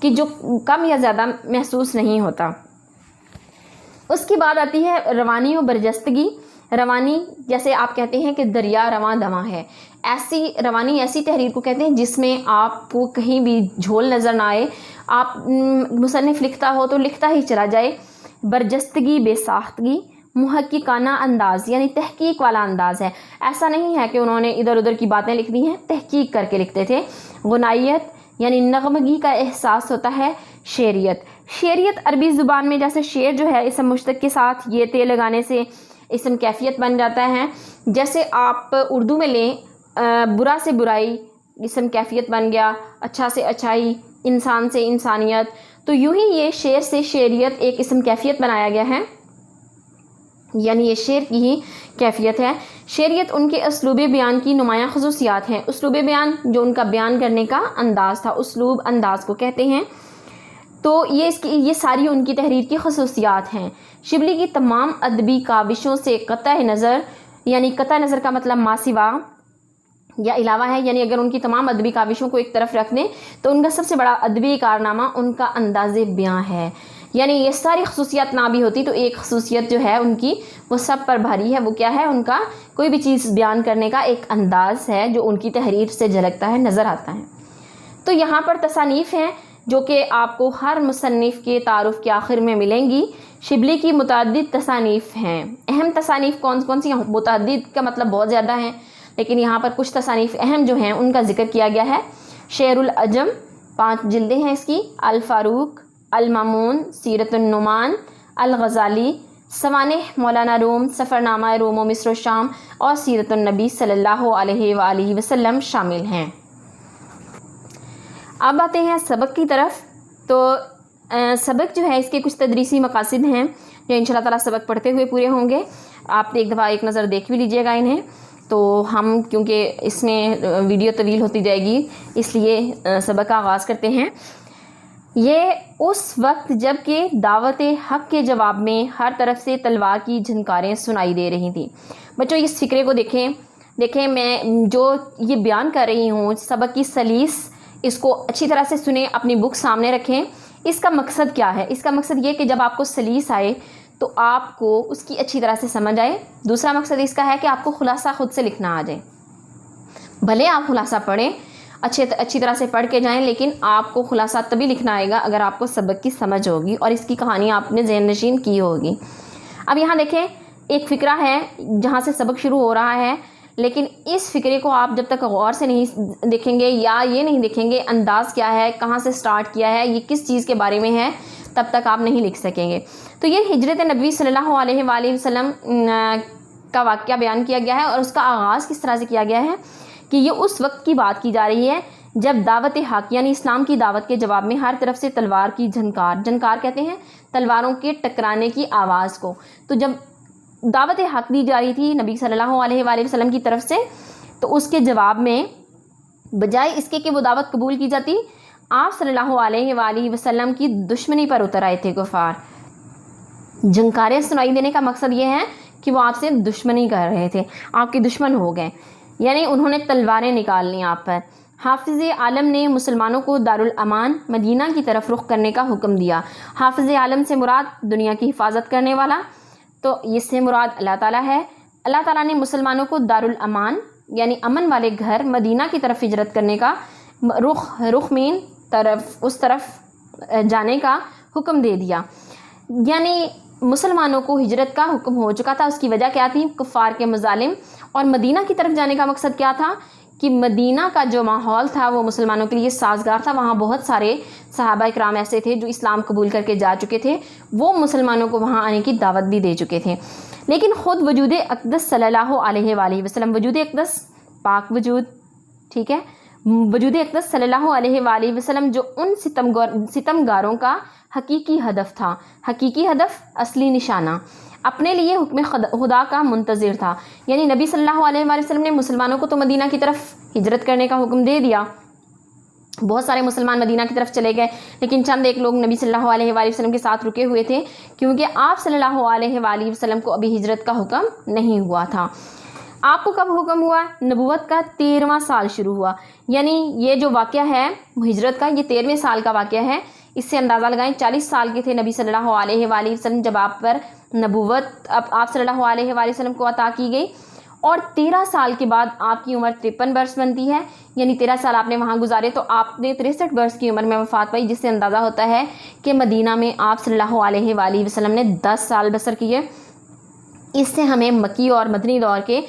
کہ جو کم یا زیادہ محسوس نہیں ہوتا۔ اس کے بعد آتی ہے روانی و برجستگی۔ روانی جیسے آپ کہتے ہیں کہ دریا رواں دواں ہے، ایسی روانی ایسی تحریر کو کہتے ہیں جس میں آپ کو کہیں بھی جھول نظر نہ آئے، آپ مصنف لکھتا ہو تو لکھتا ہی چلا جائے۔ برجستگی بے ساختگی، محققانہ انداز یعنی تحقیق والا انداز ہے، ایسا نہیں ہے کہ انہوں نے ادھر ادھر کی باتیں لکھ دی ہیں، تحقیق کر کے لکھتے تھے۔ غنائیت یعنی نغمگی کا احساس ہوتا ہے۔ شعریت، شعریت عربی زبان میں جیسے شعر جو ہے اسم مشتق کے ساتھ یہ تے لگانے سے اسم کیفیت بن جاتا ہے، جیسے آپ اردو میں لیں برا سے برائی اسم کیفیت بن گیا، اچھا سے اچھائی، انسان سے انسانیت، تو یوں ہی یہ شعر سے شعریت ایک اسم کیفیت بنایا گیا ہے، یعنی یہ شعر کی ہی کیفیت ہے۔ شعریت ان کے اسلوب بیان کی نمایاں خصوصیات ہیں۔ اسلوب بیان جو ان کا بیان کرنے کا انداز تھا، اسلوب انداز کو کہتے ہیں، تو یہ ساری ان کی تحریر کی خصوصیات ہیں۔ شبلی کی تمام ادبی کاوشوں سے قطع نظر، یعنی قطع نظر کا مطلب ما سوا یا علاوہ ہے، یعنی اگر ان کی تمام ادبی کاوشوں کو ایک طرف رکھ دیں تو ان کا سب سے بڑا ادبی کارنامہ ان کا انداز بیان ہے، یعنی یہ ساری خصوصیات نہ بھی ہوتی تو ایک خصوصیت جو ہے ان کی وہ سب پر بھاری ہے، وہ کیا ہے؟ ان کا کوئی بھی چیز بیان کرنے کا ایک انداز ہے جو ان کی تحریر سے جھلکتا ہے، نظر آتا ہے۔ تو یہاں پر تصانیف ہیں جو کہ آپ کو ہر مصنف کے تعارف کے آخر میں ملیں گی۔ شبلی کی متعدد تصانیف ہیں۔ اہم تصانیف کون سی ہیں؟ متعدد کا مطلب بہت زیادہ ہیں، لیکن یہاں پر کچھ تصانیف اہم جو ہیں ان کا ذکر کیا گیا ہے۔ شعر العجم 5 جلدیں ہیں اس کی، الفاروق، المامون، سیرت النعمان، الغزالی، سوانح مولانا روم، سفرنامہ روم و مصر و شام اور سیرت النبی صلی اللہ علیہ وآلہ وسلم شامل ہیں۔ اب آتے ہیں سبق کی طرف۔ تو سبق جو ہے اس کے کچھ تدریسی مقاصد ہیں جو انشاءاللہ تعالیٰ سبق پڑھتے ہوئے پورے ہوں گے۔ آپ ایک دفعہ ایک نظر دیکھ بھی لیجئے گا انہیں، تو ہم کیونکہ اس میں ویڈیو طویل ہوتی جائے گی اس لیے سبق کا آغاز کرتے ہیں۔ یہ اس وقت جب کہ دعوت حق کے جواب میں ہر طرف سے تلوار کی جھنکاریں سنائی دے رہی تھیں۔ بچوں اس فکرے کو دیکھیں میں جو یہ بیان کر رہی ہوں، سبق کی سلیس، اس کو اچھی طرح سے سنیں، اپنی بک سامنے رکھیں۔ اس کا مقصد کیا ہے؟ اس کا مقصد یہ کہ جب آپ کو سلیس آئے تو آپ کو اس کی اچھی طرح سے سمجھ آئے۔ دوسرا مقصد اس کا ہے کہ آپ کو خلاصہ خود سے لکھنا آ جائے۔ بھلے آپ خلاصہ پڑھیں، اچھی طرح سے پڑھ کے جائیں، لیکن آپ کو خلاصہ تبھی لکھنا آئے گا اگر آپ کو سبق کی سمجھ ہوگی اور اس کی کہانی آپ نے ذہن نشین کی ہوگی۔ اب یہاں دیکھیں ایک فقرہ ہے جہاں سے سبق شروع ہو رہا ہے، لیکن اس فقرے کو آپ جب تک غور سے نہیں دیکھیں گے یا یہ نہیں دیکھیں گے انداز کیا ہے، کہاں سے سٹارٹ کیا ہے، یہ کس چیز کے بارے میں ہے، تب تک آپ نہیں لکھ سکیں گے۔ تو یہ ہجرت نبی صلی اللہ علیہ وآلہ وسلم کا واقعہ بیان کیا گیا ہے اور اس کا آغاز کس طرح سے کیا گیا ہے کہ یہ اس وقت کی بات کی جا رہی ہے جب دعوت حق یعنی اسلام کی دعوت کے جواب میں ہر طرف سے تلوار کی جھنکار کہتے ہیں تلواروں کے ٹکرانے کی آواز کو۔ تو جب دعوت حق دی جا رہی تھی نبی صلی اللہ علیہ وآلہ وسلم کی طرف سے، تو اس کے جواب میں بجائے اس کے کہ وہ دعوت قبول کی جاتی، آپ صلی اللہ علیہ وآلہ وسلم کی دشمنی پر اتر آئے تھے کفار۔ جھنکاریں سنائی دینے کا مقصد یہ ہے کہ وہ آپ سے دشمنی کر رہے تھے، آپ کے دشمن ہو گئے، یعنی انہوں نے تلواریں نکال لیں آپ پر۔ حافظ عالم نے مسلمانوں کو دارالامان مدینہ کی طرف رخ کرنے کا حکم دیا۔ حافظ عالم سے مراد دنیا کی حفاظت کرنے والا، تو اس سے مراد اللہ تعالیٰ ہے۔ اللہ تعالیٰ نے مسلمانوں کو دارالامان یعنی امن والے گھر مدینہ کی طرف ہجرت کرنے کا اس طرف جانے کا حکم دے دیا، یعنی مسلمانوں کو ہجرت کا حکم ہو چکا تھا۔ اس کی وجہ کیا تھی؟ کفار کے مظالم، اور مدینہ کی طرف جانے کا مقصد کیا تھا کہ مدینہ کا جو ماحول تھا وہ مسلمانوں کے لیے سازگار تھا۔ وہاں بہت سارے صحابہ اکرام ایسے تھے جو اسلام قبول کر کے جا چکے تھے، وہ مسلمانوں کو وہاں آنے کی دعوت بھی دے چکے تھے۔ لیکن خود وجود اقدس صلی اللہ علیہ وآلہ وسلم، وجود اقدس پاک وجود، ٹھیک ہے، وجود اقدس صلی اللہ علیہ وآلہ وسلم جو ان ستمگاروں کا حقیقی ہدف تھا، حقیقی ہدف، اصلی نشانہ، اپنے لیے حکم خدا کا منتظر تھا۔ یعنی نبی صلی اللہ علیہ وآلہ وسلم نے مسلمانوں کو تو مدینہ کی طرف ہجرت کرنے کا حکم دے دیا، بہت سارے مسلمان مدینہ کی طرف چلے گئے، لیکن چند ایک لوگ نبی صلی اللہ علیہ وآلہ وسلم کے ساتھ رکے ہوئے تھے، کیونکہ آپ صلی اللہ علیہ وآلہ وسلم کو ابھی ہجرت کا حکم نہیں ہوا تھا۔ آپ کو کب حکم ہوا؟ نبوت کا 13واں سال شروع ہوا، یعنی یہ جو واقعہ ہے ہجرت کا یہ 13ویں سال کا واقعہ ہے۔ اس سے اندازہ لگائیں 40 سال کے تھے نبی صلی اللہ علیہ وآلہ وسلم جب آپ پر نبوت آپ صلی اللہ علیہ وآلہ وسلم کو عطا کی گئی، اور 13 سال کے بعد آپ کی عمر 53 برس بنتی ہے، یعنی 13 سال آپ نے وہاں گزارے تو آپ نے 63 برس کی عمر میں وفات پائی، جس سے اندازہ ہوتا ہے کہ مدینہ میں آپ صلی اللہ علیہ وآلہ وسلم نے 10 سال بسر کیے۔ اس سے ہمیں مکی اور مدنی دور کے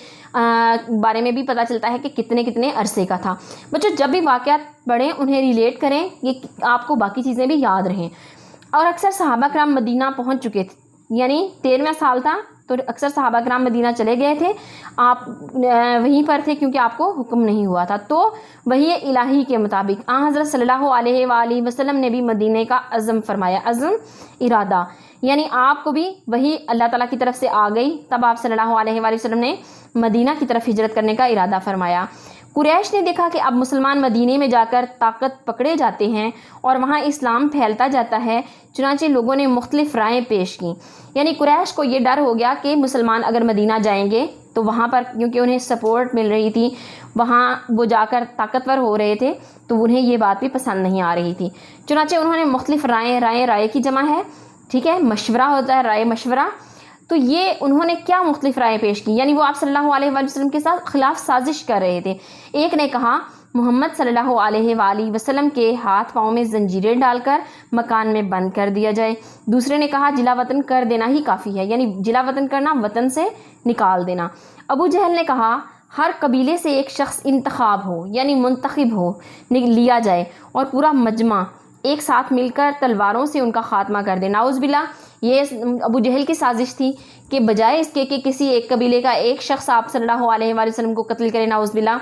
بارے میں بھی پتہ چلتا ہے کہ کتنے عرصے کا تھا۔ بچوں جب بھی واقعات پڑھیں انہیں ریلیٹ کریں، یہ آپ کو باقی چیزیں بھی یاد رہیں۔ اور اکثر صحابہ کرام مدینہ پہنچ چکے تھے، یعنی 13واں سال تھا تو اکثر صحابہ کرام مدینہ چلے گئے تھے، آپ وہیں پر تھے کیونکہ آپ کو حکم نہیں ہوا تھا۔ تو وحی الہی کے مطابق حضرت صلی اللہ علیہ وآلہ وسلم نے بھی مدینہ کا عزم فرمایا، عزم ارادہ، یعنی آپ کو بھی وہی اللہ تعالیٰ کی طرف سے آ گئی، تب آپ صلی اللہ علیہ وآلہ وسلم نے مدینہ کی طرف ہجرت کرنے کا ارادہ فرمایا۔ قریش نے دیکھا کہ اب مسلمان مدینے میں جا کر طاقت پکڑے جاتے ہیں اور وہاں اسلام پھیلتا جاتا ہے، چنانچہ لوگوں نے مختلف رائیں پیش کیں، یعنی قریش کو یہ ڈر ہو گیا کہ مسلمان اگر مدینہ جائیں گے تو وہاں پر کیونکہ انہیں سپورٹ مل رہی تھی، وہاں وہ جا کر طاقتور ہو رہے تھے، تو انہیں یہ بات بھی پسند نہیں آ رہی تھی، چنانچہ انہوں نے مختلف رائے کی جمع ہے، ٹھیک ہے، مشورہ ہوتا ہے، رائے مشورہ، تو یہ انہوں نے کیا مختلف رائے پیش کی، یعنی وہ آپ صلی اللہ علیہ وآلہ وسلم کے ساتھ خلاف سازش کر رہے تھے۔ ایک نے کہا محمد صلی اللہ علیہ وآلہ وسلم کے ہاتھ پاؤں میں زنجیریں ڈال کر مکان میں بند کر دیا جائے، دوسرے نے کہا جلا وطن کر دینا ہی کافی ہے، یعنی جلا وطن کرنا، وطن سے نکال دینا۔ ابو جہل نے کہا ہر قبیلے سے ایک شخص انتخاب ہو، یعنی منتخب ہو، لیا جائے اور پورا مجمع ایک ساتھ مل کر تلواروں سے ان کا خاتمہ کر دے۔ نعوذ باللہ، یہ ابو جہل کی سازش تھی کہ بجائے اس کے کہ کسی ایک قبیلے کا ایک شخص آپ صلی اللہ علیہ وآلہ وسلم کو قتل کرے، نعوذ باللہ،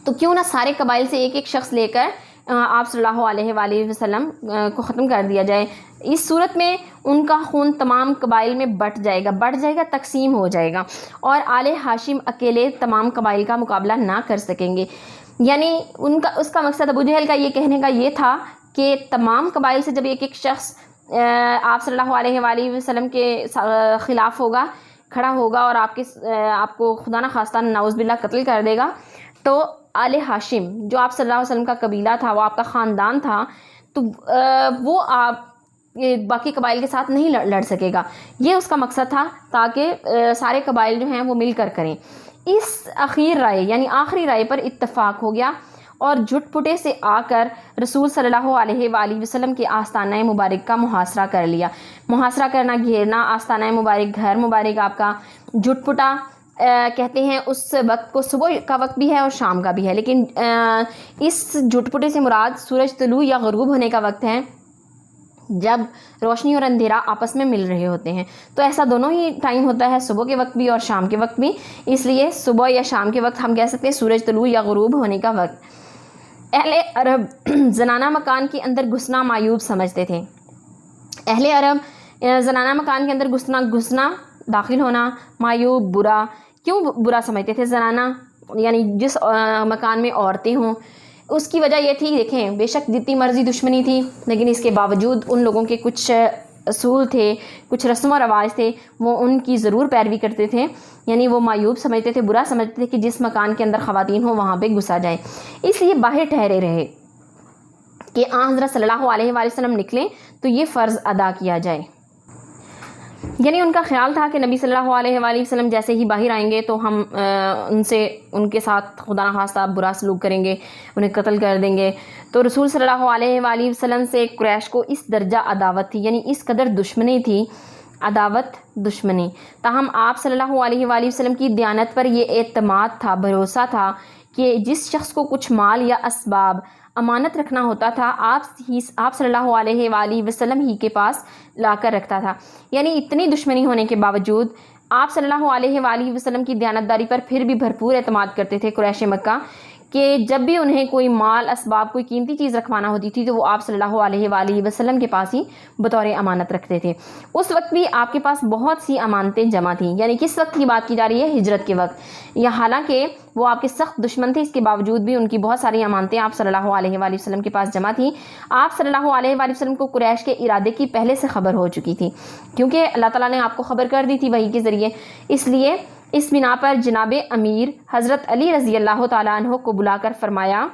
تو کیوں نہ سارے قبائل سے ایک ایک شخص لے کر آپ صلی اللہ علیہ وآلہ وسلم کو ختم کر دیا جائے۔ اس صورت میں ان کا خون تمام قبائل میں بٹ جائے گا، تقسیم ہو جائے گا، اور آل ہاشم اکیلے تمام قبائل کا مقابلہ نہ کر سکیں گے۔ یعنی اس کا مقصد ابو جہل کا یہ کہنے کا یہ تھا کہ تمام قبائل سے جب ایک ایک شخص آپ صلی اللہ علیہ وآلہ وسلم کے خلاف ہوگا، کھڑا ہوگا اور آپ کو خدا نہ خواستہ نعوذ باللہ قتل کر دے گا، تو آل ہاشم جو آپ صلی اللہ علیہ وسلم کا قبیلہ تھا، وہ آپ کا خاندان تھا، تو وہ آپ باقی قبائل کے ساتھ نہیں لڑ سکے گا۔ یہ اس کا مقصد تھا تاکہ سارے قبائل جو ہیں وہ مل کر کریں۔ اس آخری رائے پر اتفاق ہو گیا اور جھٹ پٹے سے آ کر رسول صلی اللہ علیہ وآلہ وسلم کے آستانہ مبارک کا محاصرہ کر لیا۔ محاصرہ کرنا، گھیرنا آستانہ مبارک، گھر مبارک آپ کا جھٹ پٹا کہتے ہیں اس وقت کو، صبح کا وقت بھی ہے اور شام کا بھی ہے، لیکن اس جھٹ پٹے سے مراد سورج طلوع یا غروب ہونے کا وقت ہے، جب روشنی اور اندھیرا آپس میں مل رہے ہوتے ہیں، تو ایسا دونوں ہی ٹائم ہوتا ہے، صبح کے وقت بھی اور شام کے وقت بھی، اس لیے صبح یا شام کے وقت ہم کہہ سکتے ہیں سورج طلوع یا غروب ہونے کا وقت۔ اہل عرب زنانہ مکان کے اندر گھسنا معیوب سمجھتے تھے۔ اہل عرب زنانہ مکان کے اندر گھسنا داخل ہونا معیوب، برا، کیوں برا سمجھتے تھے؟ زنانہ یعنی جس مکان میں عورتیں ہوں، اس کی وجہ یہ تھی، دیکھیں بے شک جتنی مرضی دشمنی تھی لیکن اس کے باوجود ان لوگوں کے کچھ اصول تھے، کچھ رسم و رواج تھے، وہ ان کی ضرور پیروی کرتے تھے، یعنی وہ معیوب سمجھتے تھے، برا سمجھتے تھے کہ جس مکان کے اندر خواتین ہوں وہاں پہ گھسا جائے، اس لیے باہر ٹھہرے رہے کہ حضرت صلی اللہ علیہ وآلہ وسلم نکلیں تو یہ فرض ادا کیا جائے۔ یعنی ان کا خیال تھا کہ نبی صلی اللہ علیہ وآلہ وسلم جیسے ہی باہر آئیں گے تو ہم ان کے ساتھ خدا نہ خواستہ برا سلوک کریں گے، انہیں قتل کر دیں گے، تو رسول صلی اللہ علیہ وآلہ وسلم سے قریش کو اس درجہ عداوت تھی، یعنی اس قدر دشمنی تھی، عداوت دشمنی، تاہم آپ صلی اللہ علیہ وآلہ وسلم کی دیانت پر یہ اعتماد تھا، بھروسہ تھا کہ جس شخص کو کچھ مال یا اسباب امانت رکھنا ہوتا تھا آپ صلی اللہ علیہ وآلہ وسلم ہی کے پاس لا کر رکھتا تھا۔ یعنی اتنی دشمنی ہونے کے باوجود آپ صلی اللہ علیہ وآلہ وسلم کی دیانتداری پر پھر بھی بھرپور اعتماد کرتے تھے قریش مکہ، کہ جب بھی انہیں کوئی مال، اسباب، کوئی قیمتی چیز رکھوانا ہوتی تھی تو وہ آپ صلی اللہ علیہ وآلہ وسلم کے پاس ہی بطور امانت رکھتے تھے۔ اس وقت بھی آپ کے پاس بہت سی امانتیں جمع تھیں، یعنی کس وقت کی بات کی جا رہی ہے؟ ہجرت کے وقت، یا حالانکہ وہ آپ کے سخت دشمن تھے، اس کے باوجود بھی ان کی بہت ساری امانتیں آپ صلی اللہ علیہ وآلہ وسلم کے پاس جمع تھیں۔ آپ صلی اللہ علیہ وآلہ وسلم کو قریش کے ارادے کی پہلے سے خبر ہو چکی تھی، کیونکہ اللہ تعالیٰ نے آپ کو خبر کر دی تھی وحی کے ذریعے، اس لیے اس بنا پر جناب امیر حضرت علی رضی اللہ تعالیٰ عنہ کو بلا کر فرمایا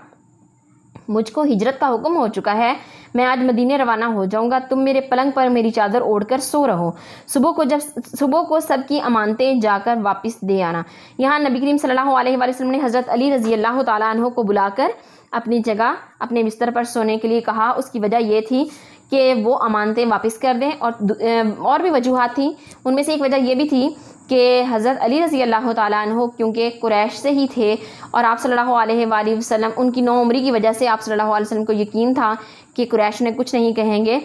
مجھ کو ہجرت کا حکم ہو چکا ہے، میں آج مدینے روانہ ہو جاؤں گا، تم میرے پلنگ پر میری چادر اوڑھ کر سو رہو، صبح کو سب کی امانتیں جا کر واپس دے آنا۔ یہاں نبی کریم صلی اللہ علیہ وآلہ وسلم نے حضرت علی رضی اللہ تعالیٰ عنہ کو بلا کر اپنی جگہ اپنے بستر پر سونے کے لیے کہا۔ اس کی وجہ یہ تھی کہ وہ امانتیں واپس کر دیں، اور بھی وجوہات تھیں، ان میں سے ایک وجہ یہ بھی تھی کہ حضرت علی رضی اللہ تعالیٰ عنہ کیونکہ قریش سے ہی تھے اور آپ صلی اللہ علیہ وآلہ وسلم ان کی نو عمری کی وجہ سے آپ صلی اللہ علیہ وسلم کو یقین تھا کہ قریش نے کچھ نہیں کہیں گے،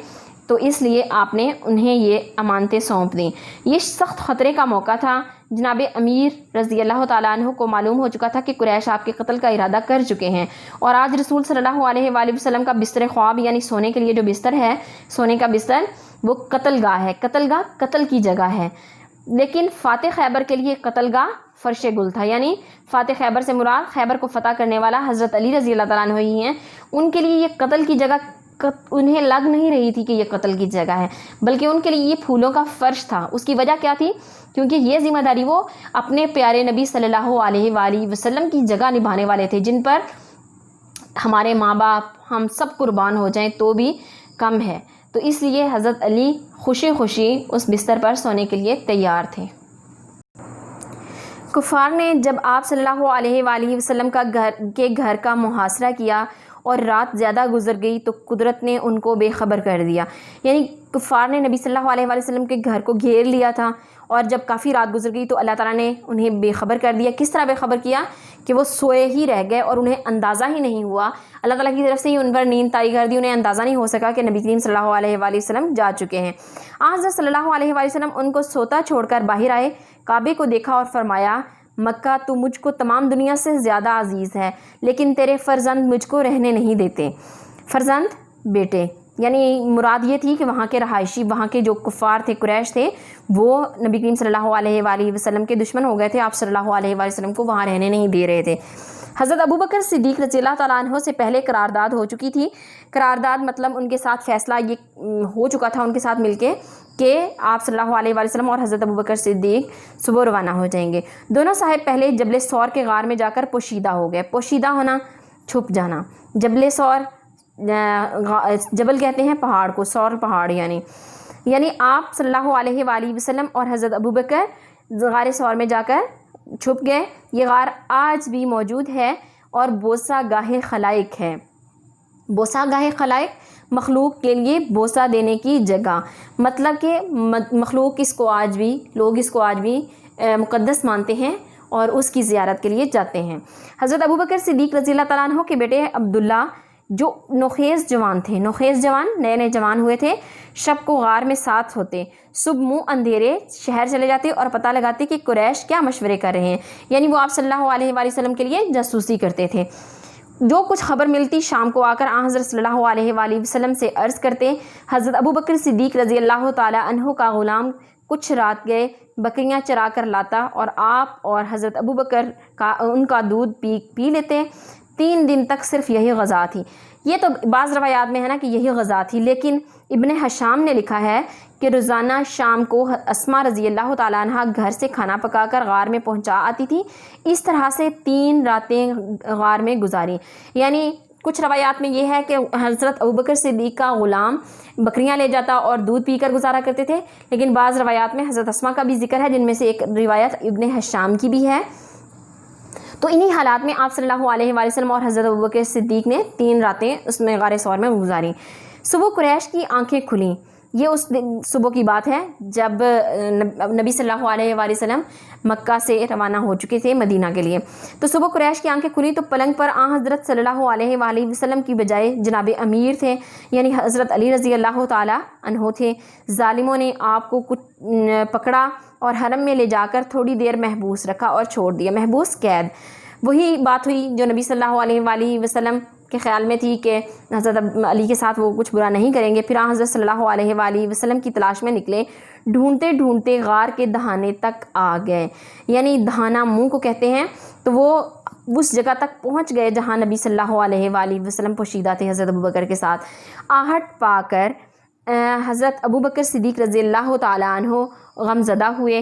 تو اس لیے آپ نے انہیں یہ امانتیں سونپ دیں۔ یہ سخت خطرے کا موقع تھا۔ جناب امیر رضی اللہ تعالیٰ عنہ کو معلوم ہو چکا تھا کہ قریش آپ کے قتل کا ارادہ کر چکے ہیں، اور آج رسول صلی اللہ علیہ وآلہ وسلم کا بستر خواب یعنی سونے کے لیے جو بستر ہے، سونے کا بستر، وہ قتل گاہ ہے۔ قتل گاہ قتل کی جگہ ہے، لیکن فاتح خیبر کے لیے قتل گاہ فرش گل تھا، یعنی فاتح خیبر سے مراد خیبر کو فتح کرنے والا حضرت علی رضی اللہ تعالیٰ عنہ ہی ہیں۔ ان کے لیے یہ قتل کی جگہ انہیں لگ نہیں رہی تھی کہ یہ قتل کی جگہ ہے، بلکہ ان کے لیے یہ پھولوں کا فرش تھا۔ اس کی وجہ کیا تھی؟ کیونکہ یہ ذمہ داری وہ اپنے پیارے نبی صلی اللہ علیہ وآلہ وسلم کی جگہ نبھانے والے تھے، جن پر ہمارے ماں باپ ہم سب قربان ہو جائیں تو بھی کم ہے۔ تو اس لیے حضرت علی خوشی خوشی اس بستر پر سونے کے لیے تیار تھے۔ کفار نے جب آپ صلی اللہ علیہ وآلہ وسلم گھر کا محاصرہ کیا اور رات زیادہ گزر گئی تو قدرت نے ان کو بے خبر کر دیا، یعنی کفار نے نبی صلی اللہ علیہ وآلہ وسلم کے گھر کو گھیر لیا تھا، اور جب کافی رات گزر گئی تو اللہ تعالیٰ نے انہیں بے خبر کر دیا۔ کس طرح بے خبر کیا؟ کہ وہ سوئے ہی رہ گئے اور انہیں اندازہ ہی نہیں ہوا، اللہ تعالیٰ کی طرف سے ہی ان پر نیند طاری کر دی، انہیں اندازہ نہیں ہو سکا کہ نبی کریم صلی اللہ علیہ وآلہ وسلم جا چکے ہیں۔ حضرت صلی اللہ علیہ وآلہ وسلم ان کو سوتا چھوڑ کر باہر آئے، کعبے کو دیکھا اور فرمایا مکہ تو مجھ کو تمام دنیا سے زیادہ عزیز ہے، لیکن تیرے فرزند مجھ کو رہنے نہیں دیتے۔ فرزند بیٹے، یعنی مراد یہ تھی کہ وہاں کے رہائشی، وہاں کے جو کفار تھے، قریش تھے، وہ نبی کریم صلی اللہ علیہ وآلہ وسلم کے دشمن ہو گئے تھے، آپ صلی اللہ علیہ وآلہ وسلم کو وہاں رہنے نہیں دے رہے تھے۔ حضرت ابوبکر صدیق رضی اللہ تعالیٰ عنہ سے پہلے قرارداد ہو چکی تھی۔ قرارداد مطلب ان کے ساتھ فیصلہ یہ ہو چکا تھا ان کے ساتھ مل کے کہ آپ صلی اللہ علیہ وآلہ وسلم اور حضرت ابوبکر صدیق صبح روانہ ہو جائیں گے۔ دونوں صاحب پہلے جبل ثور کے غار میں جا کر پوشیدہ ہو گئے۔ پوشیدہ ہونا، چھپ جانا۔ جبل ثور، جبل کہتے ہیں پہاڑ کو، ثور پہاڑ، یعنی آپ صلی اللہ علیہ وآلہ وسلم اور حضرت ابوبکر غار ثور میں جا کر چھپ گئے۔ یہ غار آج بھی موجود ہے اور بوسہ گاہ خلائق ہے۔ بوسہ گاہ خلائق مخلوق کے لیے بوسہ دینے کی جگہ، مطلب کہ مخلوق اس کو آج بھی، لوگ اس کو آج بھی مقدس مانتے ہیں اور اس کی زیارت کے لیے جاتے ہیں۔ حضرت ابوبکر صدیق رضی اللہ تعالیٰ عنہ کے بیٹے عبداللہ جو نوخیز جوان تھے، نوخیز جوان نئے جوان ہوئے تھے، شب کو غار میں ساتھ ہوتے، صبح منہ اندھیرے شہر چلے جاتے اور پتہ لگاتے کہ قریش کیا مشورے کر رہے ہیں، یعنی وہ آپ صلی اللہ علیہ وآلہ وسلم کے لیے جاسوسی کرتے تھے۔ جو کچھ خبر ملتی شام کو آ کر حضرت صلی اللہ علیہ وآلہ وسلم سے عرض کرتے۔ حضرت ابوبکر صدیق رضی اللہ تعالیٰ عنہ کا غلام کچھ رات گئے بکریاں چرا کر لاتا اور آپ اور حضرت ابوبکر ان کا دودھ پی لیتے۔ 3 دن تک صرف یہی غذا تھی۔ یہ تو بعض روایات میں ہے نا کہ یہی غذا تھی، لیکن ابن حشام نے لکھا ہے کہ روزانہ شام کو اسماء رضی اللہ تعالیٰ عنہ گھر سے کھانا پکا کر غار میں پہنچا آتی تھی۔ اس طرح سے 3 راتیں غار میں گزاری۔ یعنی کچھ روایات میں یہ ہے کہ حضرت ابوبکر صدیق کا غلام بکریاں لے جاتا اور دودھ پی کر گزارا کرتے تھے، لیکن بعض روایات میں حضرت اسماء کا بھی ذکر ہے، جن میں سے ایک روایت ابن حشام کی بھی ہے۔ تو انہی حالات میں آپ صلی اللہ علیہ وآلہ وسلم اور حضرت ابوبکر صدیق نے 3 راتیں اس میں غار ثور میں گزاری۔ صبح قریش کی آنکھیں کھلیں۔ یہ اس دن صبح کی بات ہے جب نبی صلی اللہ علیہ وآلہ وسلم مکہ سے روانہ ہو چکے تھے مدینہ کے لیے۔ تو صبح قریش کی آنکھیں کھلی تو پلنگ پر حضرت صلی اللہ علیہ وآلہ وسلم کی بجائے جناب امیر تھے، یعنی حضرت علی رضی اللہ تعالیٰ عنہ تھے۔ ظالموں نے آپ کو پکڑا اور حرم میں لے جا کر تھوڑی دیر محبوس رکھا اور چھوڑ دیا۔ محبوس قید، وہی بات ہوئی جو نبی صلی اللہ علیہ وآلہ وسلم کے خیال میں تھی کہ حضرت علی کے ساتھ وہ کچھ برا نہیں کریں گے۔ پھر حضرت صلی اللہ علیہ وآلہ وسلم کی تلاش میں نکلے، ڈھونڈتے ڈھونڈتے غار کے دہانے تک آ گئے، یعنی دہانہ منہ کو کہتے ہیں۔ تو وہ اس جگہ تک پہنچ گئے جہاں نبی صلی اللہ علیہ وآلہ وسلم پوشیدہ تھے حضرت ابوبکر کے ساتھ۔ آہٹ پا کر حضرت ابوبکر صدیق رضی اللہ تعالیٰ عنہ غم زدہ ہوئے،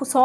100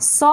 100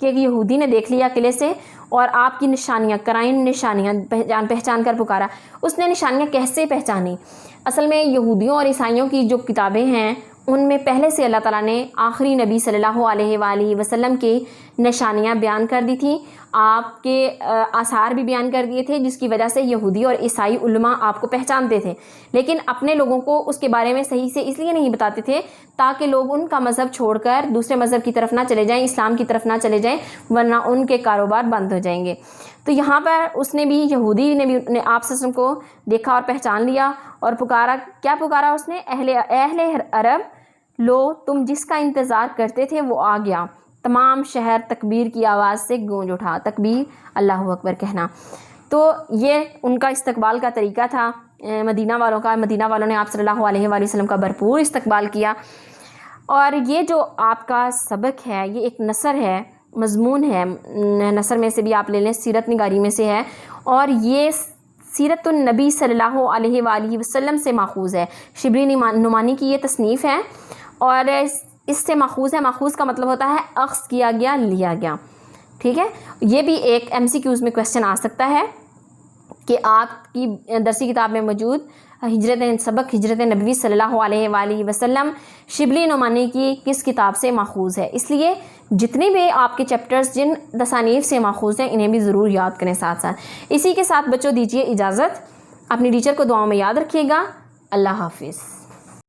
کہ ایک یہودی نے دیکھ لیا قلعے سے اور آپ کی نشانیاں، قرائن نشانیاں پہچان کر پکارا. اس نے نشانیاں کیسے پہچانی؟ اصل میں یہودیوں اور عیسائیوں کی جو کتابیں ہیں ان میں پہلے سے اللہ تعالیٰ نے آخری نبی صلی اللہ علیہ وآلہ وسلم کی نشانیاں بیان کر دی تھیں، آپ کے آثار بھی بیان کر دیے تھے، جس کی وجہ سے یہودی اور عیسائی علماء آپ کو پہچانتے تھے. لیکن اپنے لوگوں کو اس کے بارے میں صحیح سے اس لیے نہیں بتاتے تھے تاکہ لوگ ان کا مذہب چھوڑ کر دوسرے مذہب کی طرف نہ چلے جائیں، اسلام کی طرف نہ چلے جائیں، ورنہ ان کے کاروبار بند ہو جائیں گے. تو یہاں پر اس نے بھی، یہودی نے بھی آپ صلی اللہ علیہ وسلم کو دیکھا اور پہچان لیا اور پکارا. کیا پکارا اس نے؟ اہل عرب لو، تم جس کا انتظار کرتے تھے وہ آ گیا. تمام شہر تکبیر کی آواز سے گونج اٹھا. تکبیر، اللہ اکبر کہنا. تو یہ ان کا استقبال کا طریقہ تھا مدینہ والوں کا. مدینہ والوں نے آپ صلی اللہ علیہ وآلہ وسلم کا بھرپور استقبال کیا. اور یہ جو آپ کا سبق ہے یہ ایک نثر ہے، مضمون ہے. نثر میں سے بھی آپ لے لیں، سیرت نگاری میں سے ہے، اور یہ سیرت النبی صلی اللہ علیہ وآلہ وسلم سے ماخوذ ہے. شبلی نعمانی کی یہ تصنیف ہے اور اس سے ماخوذ ہے. ماخوذ کا مطلب ہوتا ہے اخذ کیا گیا، لیا گیا. ٹھیک ہے، یہ بھی ایک MCQs میں کویسچن آ سکتا ہے کہ آپ کی درسی کتاب میں موجود سبق ہجرت نبوی صلی اللہ علیہ وآلہ وسلم شبلی نعمانی کی کس کتاب سے ماخوذ ہے. اس لیے جتنے بھی آپ کے چیپٹرز جن تصانیف سے ماخوذ ہیں انہیں بھی ضرور یاد کریں ساتھ ساتھ. اسی کے ساتھ بچوں دیجیے اجازت، اپنی ٹیچر کو دعاؤں میں یاد رکھیے گا. اللہ حافظ.